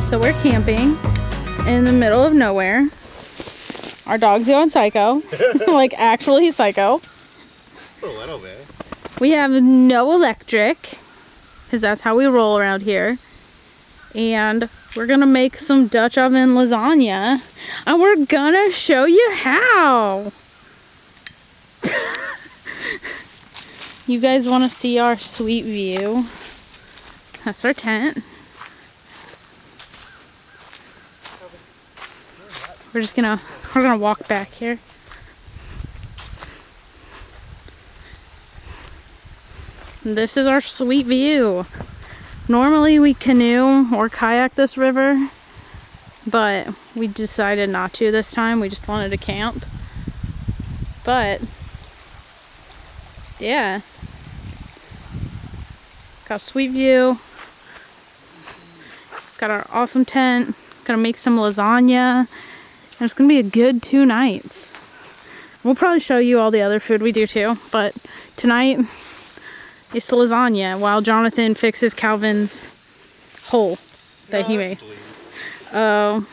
So we're camping in the middle of nowhere. Our dog's going psycho. Like actually psycho. A little bit. We have no electric, because that's how we roll around here. And we're gonna make some Dutch oven lasagna. And we're gonna show you how. You guys wanna see our sweet view? That's our tent. We're gonna walk back here. This is our sweet view. Normally we canoe or kayak this river, but we decided not to this time. We just wanted to camp. But yeah, got a sweet view. Got our awesome tent. Gonna make some lasagna. And it's gonna be a good 2 nights. We'll probably show you all the other food we do too, but tonight it's the lasagna while Jonathan fixes Calvin's hole that he made. Oh.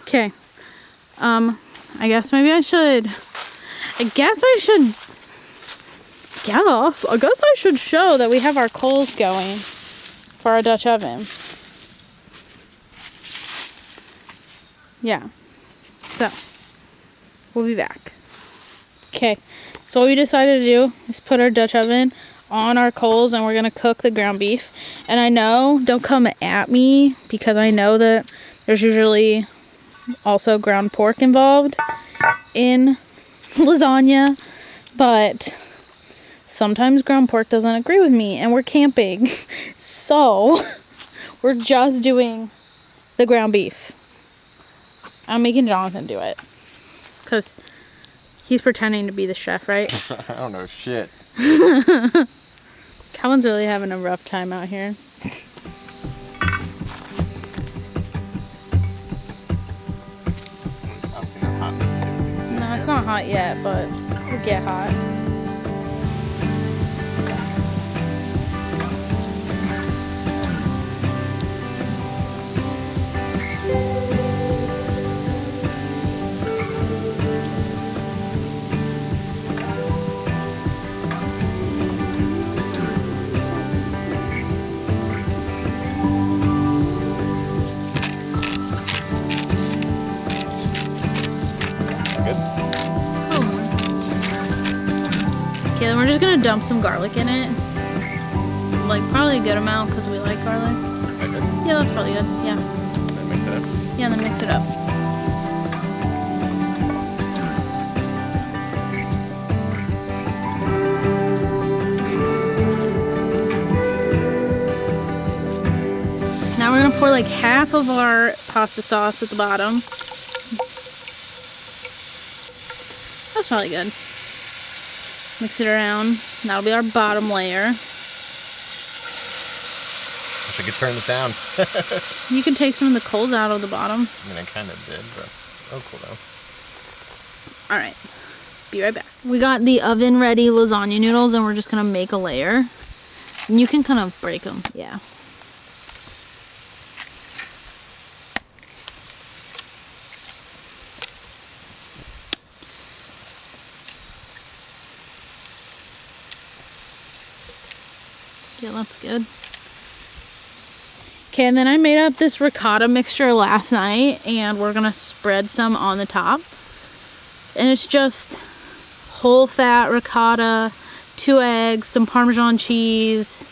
Okay. I guess I should show that we have our coals going for our Dutch oven. Yeah. So, we'll be back. Okay. So what we decided to do is put our Dutch oven on our coals and we're going to cook the ground beef. And I know, don't come at me, because I know that there's usually also ground pork involved in lasagna, but sometimes ground pork doesn't agree with me and we're camping. So we're just doing the ground beef. I'm making Jonathan do it because he's pretending to be the chef, right? I don't know shit. Calvin's really having a rough time out here. Obviously not hot. No, it's not hot yet, but it'll get hot. Okay, then we're just gonna dump some garlic in it. Like, probably a good amount because we like garlic. Okay. Yeah, that's probably good. Yeah. Then mix it up. Yeah, then mix it up. Now we're gonna pour like half of our pasta sauce at the bottom. That's probably good. Mix it around. That'll be our bottom layer. Wish I could turn it down. You can take some of the coals out of the bottom. I mean, I kind of did, but oh, cool though. Alright, be right back. We got the oven ready lasagna noodles and we're just gonna make a layer. And you can kind of break them, yeah. Yeah, that's good. Okay, and then I made up this ricotta mixture last night and we're gonna spread some on the top. And it's just whole fat ricotta, 2 eggs, some Parmesan cheese,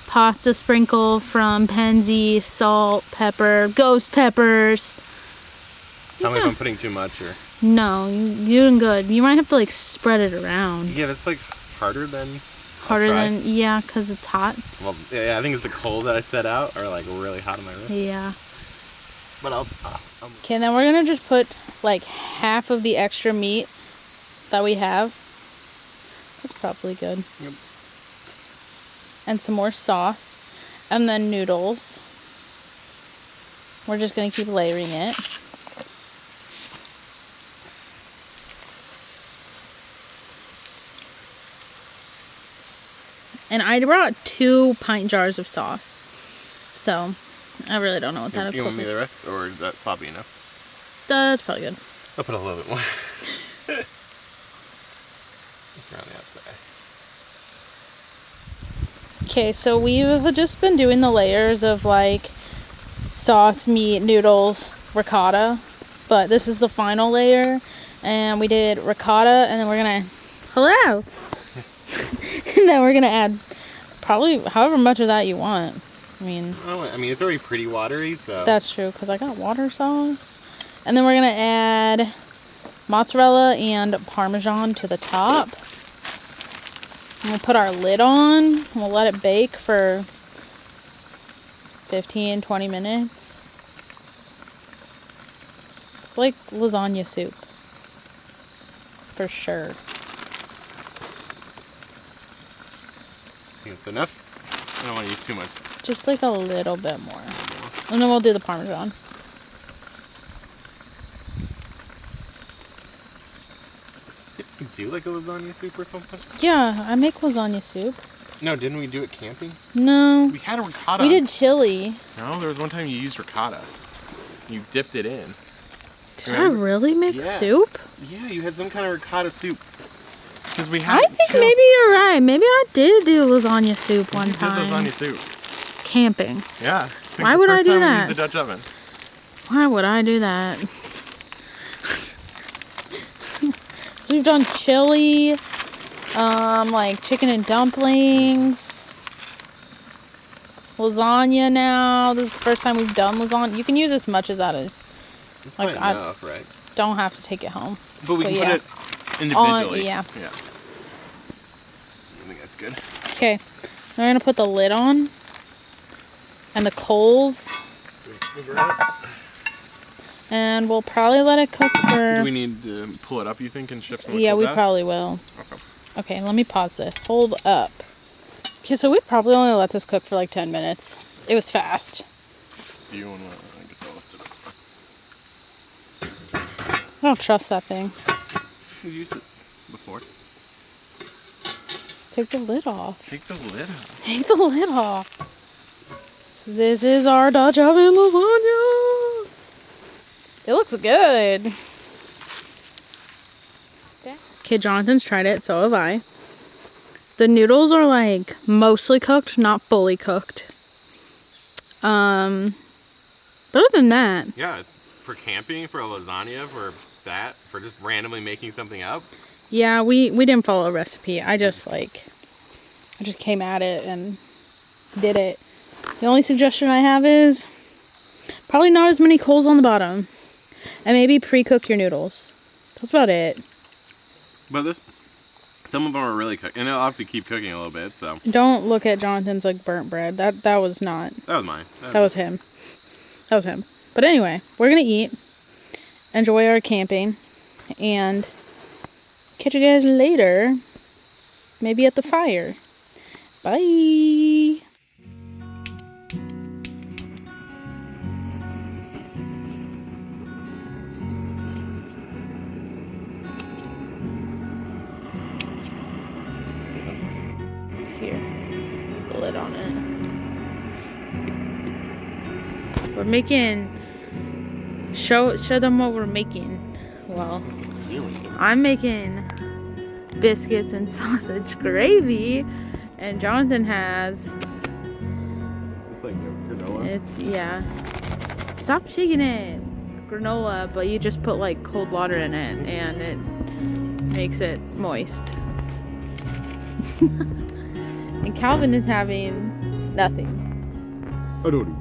pasta sprinkle from Penzi, salt, pepper, ghost peppers. Tell me if I'm putting too much or... No, you're doing good. You might have to like spread it around. Yeah, that's like harder than... Yeah, because it's hot. Well, yeah, I think it's the coal that I set out are like really hot on my wrist. Yeah. But Okay, then we're gonna just put like half of the extra meat that we have. That's probably good. Yep. And some more sauce. And then noodles. We're just gonna keep layering it. And I brought 2 pint jars of sauce. So, I really don't know what that is. You want me the rest, or is that sloppy enough? That's probably good. I'll put a little bit more. It's around the outside. Okay, so we've just been doing the layers of like sauce, meat, noodles, ricotta. But this is the final layer. And we did ricotta, and then we're gonna... Hello! And then we're gonna add probably however much of that you want. I mean, it's already pretty watery, so... That's true, because I got water sauce. And then we're gonna add mozzarella and Parmesan to the top. And we'll put our lid on, and we'll let it bake for 15-20 minutes. It's like lasagna soup. For sure. I think it's enough. I don't want to use too much. Just like a little bit more. And then we'll do the Parmesan. Did we do like a lasagna soup or something? Yeah, I make lasagna soup. No, didn't we do it camping? No. We had a ricotta. We did chili. No, there was one time you used ricotta. You dipped it in. Did I really make soup? Yeah, you had some kind of ricotta soup. Because we had. I think maybe you're right. Maybe I did do lasagna soup one time. You did lasagna soup. Camping. Yeah. Why would I do that? We used the Dutch oven. Why would I do that? So we've done chili, like chicken and dumplings, lasagna now. This is the first time we've done lasagna. You can use as much as that is. It's like enough, right? Don't have to take it home. But we can put it individually. Yeah. I think that's good. Okay. Now we're going to put the lid on. And the coals. And we'll probably let it cook for... Do we need to pull it up, you think, and shift some of the Yeah, coals we out? probably will. Okay. Okay, let me pause this. Hold up. Okay, so we probably only let this cook for like 10 minutes. It was fast. Do you want to... I guess I'll lift it up. I don't trust that thing. You used it before. Take the lid off. Take the lid off. Take the lid off. So this is our Dutch oven lasagna. It looks good. Okay, Jonathan's tried it, so have I. The noodles are like mostly cooked, not fully cooked. But other than that... Yeah, for camping, for a lasagna, for that, for just randomly making something up. Yeah, we didn't follow a recipe. I just came at it and did it. The only suggestion I have is probably not as many coals on the bottom. And maybe pre-cook your noodles. That's about it. But some of them are really cooked. And they'll obviously keep cooking a little bit, so. Don't look at Jonathan's like burnt bread. That was not. That was mine. That was him. That was him. But anyway, we're going to eat. Enjoy our camping. And catch you guys later. Maybe at the fire. Bye. Here, the lid on it. We're making, show them what we're making. Well, I'm making biscuits and sausage gravy, and Jonathan has, It's like granola. yeah. Stop shaking it. Granola, but you just put like cold water in it, and it makes it moist. And Calvin is having nothing. Adori.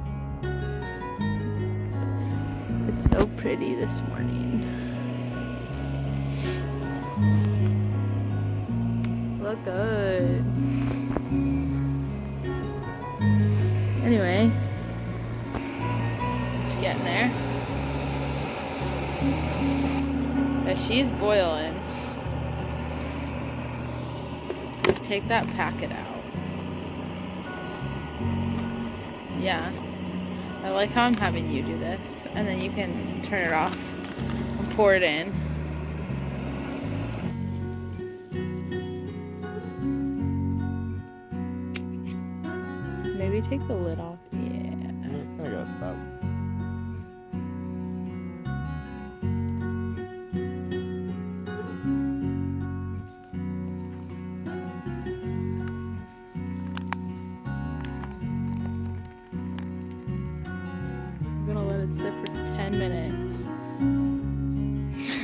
It's so pretty this morning. Look good. Anyway, it's getting there. But she's boiling. Take that packet out. Yeah. I like how I'm having you do this. And then you can turn it off and pour it in. take the lid off? Yeah. I gotta stop. I'm gonna let it sit for 10 minutes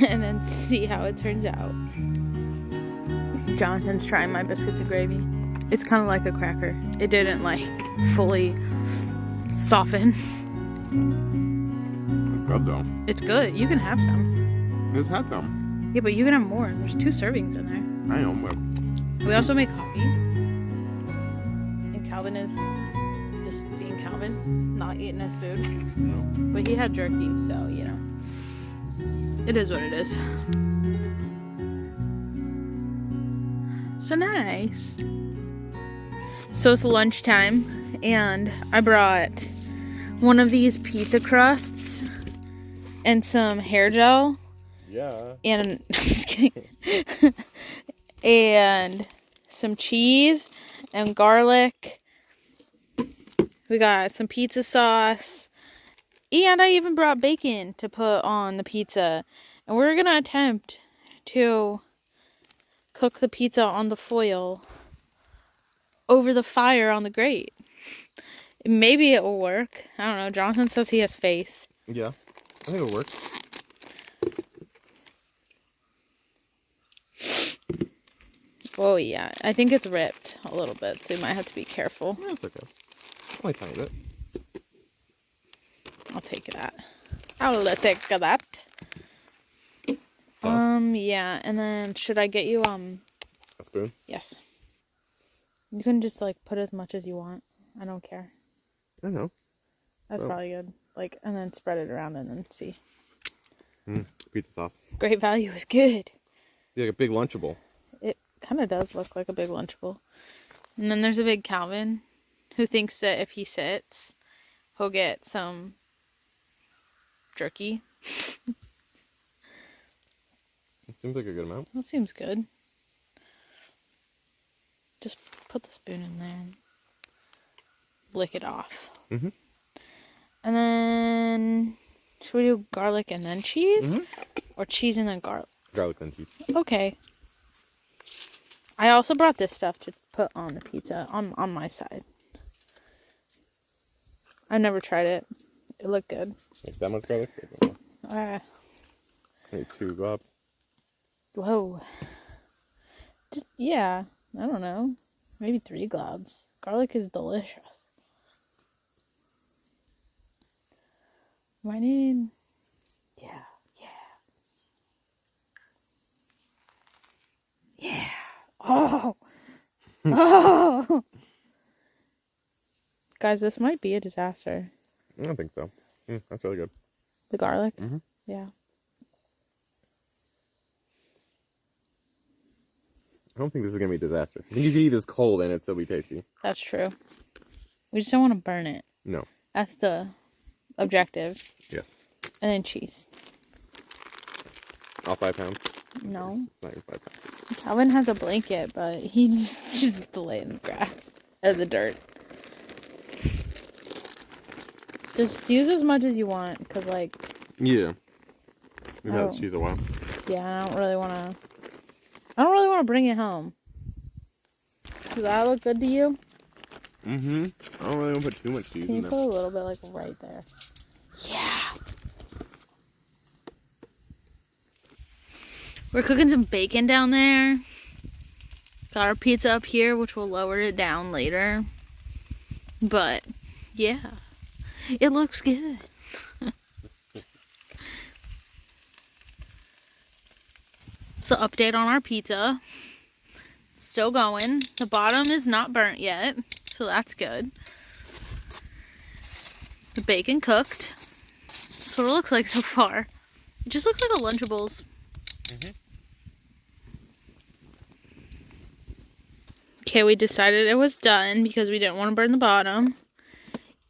and then see how it turns out. Jonathan's trying my biscuits and gravy. It's kind of like a cracker. It didn't like fully soften. It's good though. It's good. You can have some. Just had some. Yeah, but you can have more. There's 2 servings in there. I know, but We also make coffee. And Calvin is just being Calvin, not eating his food. no. But he had jerky, so, you know. It is what it is. So nice. So it's lunchtime, and I brought one of these pizza crusts and some hair gel. Yeah. And I'm just kidding. And some cheese and garlic. We got some pizza sauce. And I even brought bacon to put on the pizza. And we're going to attempt to cook the pizza on the foil over the fire on the grate. Maybe it will work. I don't know. Jonathan says he has faith. Yeah. I think it'll work. Oh, yeah. I think it's ripped a little bit, so you might have to be careful. Yeah, it's okay. Only a tiny bit. I'll take that. I'll take that. Sauce? Yeah, and then should I get you, A spoon? yes. You can just, like, put as much as you want. I don't care. I know. That's Oh. probably good. Like, and then spread it around and then see. Pizza sauce. Great Value is good. Yeah, like a big Lunchable. It kind of does look like a big Lunchable. And then there's a big Calvin who thinks that if he sits, he'll get some jerky. It seems like a good amount. That seems good. Just put the spoon in there and lick it off. Mm-hmm. And then, should we do garlic and then cheese? Mm-hmm. Or cheese and then garlic? Garlic and cheese. Okay. I also brought this stuff to put on the pizza on my side. I've never tried it. It looked good. Like that much garlic? Maybe 2 globs. Whoa. Just, yeah, I don't know. Maybe 3 globs. Garlic is delicious. Right in. Yeah. Oh! Oh! Guys, this might be a disaster. I don't think so. That's really good. The garlic? Mhm. Yeah. I don't think this is going to be a disaster. I think you can eat this cold and it'd still be tasty. That's true. We just don't want to burn it. No. That's the objective. Yes. And then cheese. All 5 pounds? No. It's not even 5 pounds. Calvin has a blanket, but he's just to lay in the grass. Or the dirt. Just use as much as you want, because, like... Yeah. We've had Oh. this cheese a while. Yeah, I don't really want to bring it home. Does that look good to you? Mm-hmm. I don't really want to put too much cheese Can you in there. put a little bit, like, right there? Yeah. We're cooking some bacon down there. Got our pizza up here, which will lower it down later. But, yeah. It looks good. So, update on our pizza. Still going. The bottom is not burnt yet, so that's good. The bacon cooked. That's what it looks like so far. It just looks like a Lunchables. Okay, we decided it was done because we didn't want to burn the bottom.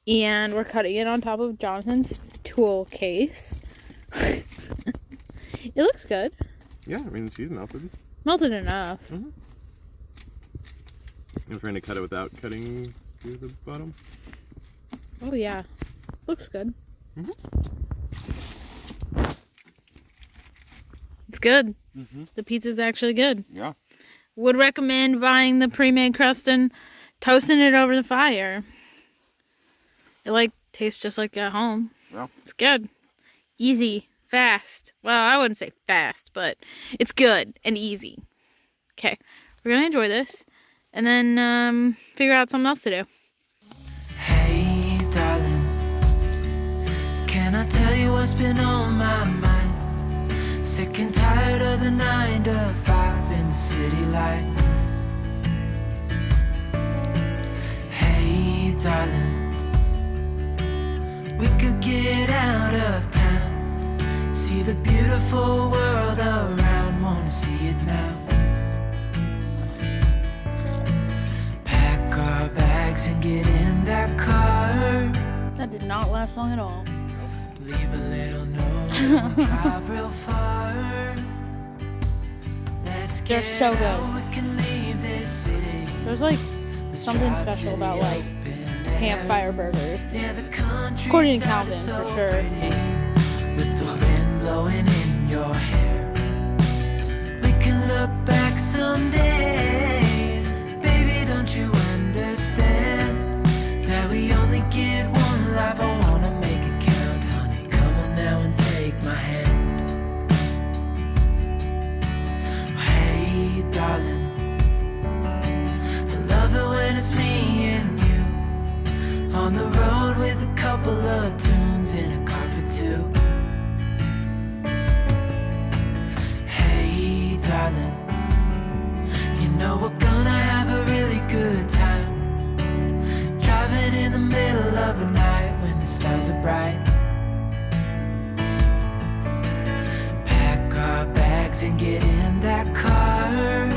And we're cutting it on top of Jonathan's tool case. It looks good. Yeah, I mean, the cheese melted. Melted enough. I'm trying to cut it without cutting through the bottom. Oh yeah, looks good. Mm-hmm. It's good. Mm-hmm. The pizza's actually good. Yeah. Would recommend buying the pre-made crust and toasting it over the fire. It like tastes just like at home. Yeah. It's good. Easy. Fast. Well, I wouldn't say fast, but it's good and easy. Okay. We're going to enjoy this and then figure out something else to do. Hey, darling, can I tell you what's been on my mind? Sick and tired of the 9 to 5 in the city life. Hey, darling, we could get out of town, see the beautiful world around, wanna see it now. Pack our bags and get in that car. That did not last long at all. Leave a little note and we'll drive real far. Let's They're get so good. out, we can leave this city. There's like Let's something drive to special the about like open air. campfire burgers. Yeah, the countryside According to Calvin, is for so sure. pretty, with the wind blowing in your hair. We can look back someday. Baby, don't you understand that we only get one life? I wanna make it count, honey. Come on now and take my hand. Hey, darling, I love it when it's me and you on the road with a couple of tunes in a car for two. Hey, darling, you know we're gonna have a really good time, driving in the middle of the night when the stars are bright. Pack our bags and get in that car.